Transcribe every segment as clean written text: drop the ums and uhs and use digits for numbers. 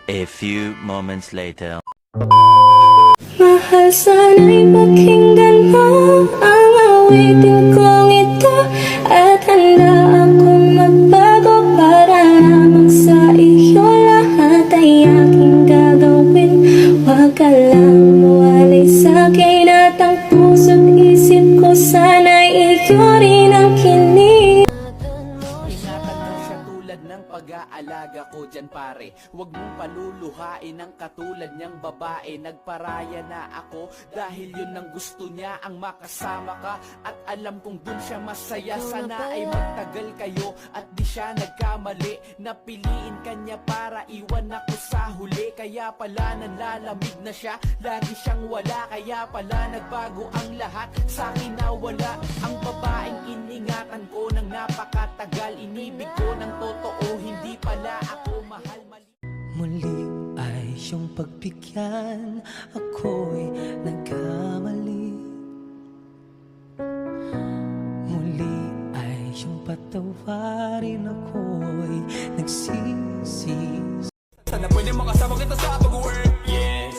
A few moments later. Mahal, sana'y pakinggan mo ang awitin kong ito, at handa akong magbago para lamang sa iyo lahat ay aking gagawin. Huwag ka lang mawalay sa'kin at ang puso't isip ko sana'y iyo rin ang kinig. Ingatan mo siya tulad ng pag-aalaga ko dyan pare. Huwag mong paluluhain ang katulad niyang babae. Nagparaya na ako dahil yun ang gusto niya, ang makasama ka. At alam kong dun siya masaya. Sana ay magtagal kayo at di siya nagkamali. Napiliin kanya para iwan ako sa huli. Kaya pala nanlalamig na siya, lagi siyang wala. Kaya pala nagbago ang lahat, sa akin nawala. Ang babaeng iningatan ko ng napakatagal. Inibig ko ng totoo, hindi pala ako mahal. Muli ay iyong pagbigyan, ako'y nagkamali. Muli ay iyong patawarin, ako'y nagsisisi. Sana pwede makasama kita sa pag-work, yes.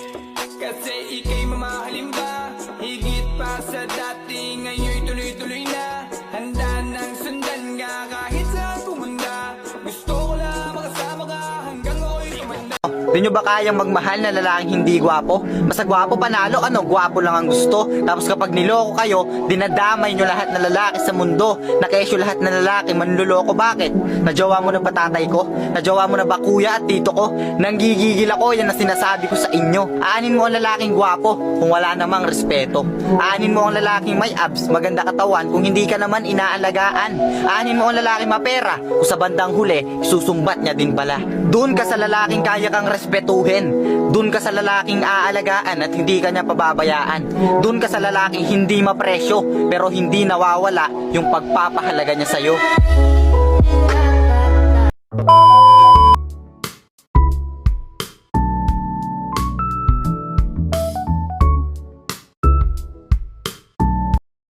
Kasi ika'y mamahalin ba, higit pa sa dati. Ngayon'y tuloy-tuloy na, handa nang sundan ka kahit saan pumunta. Gusto ko lang makasama ka hanggang ako'y tumanda. Di nyo ba kayang magmahal na lalaking hindi gwapo? Mas gwapo panalo, gwapo lang ang gusto. Tapos kapag niloko kayo, dinadamay nyo lahat na lalaki sa mundo. Nakesyo lahat na lalaki, manluloko. Bakit? Najowa mo na ba tatay ko? Najowa mo na ba kuya at tito ko? Nanggigigil ako, yan na sinasabi ko sa inyo. Aanin mo ang lalaking gwapo kung wala namang respeto. Aanin mo ang lalaking may abs, maganda katawan kung hindi ka naman inaalagaan. Aanin mo ang lalaking mapera kung sa bandang huli, susumbat niya din pala. Doon ka sa lalaking kaya kang respetuhin. Doon ka sa lalaking aalagaan at hindi ka niya pababayaan. Doon ka sa lalaking hindi mapresyo pero hindi nawawala yung pagpapahalaga niya sa'yo.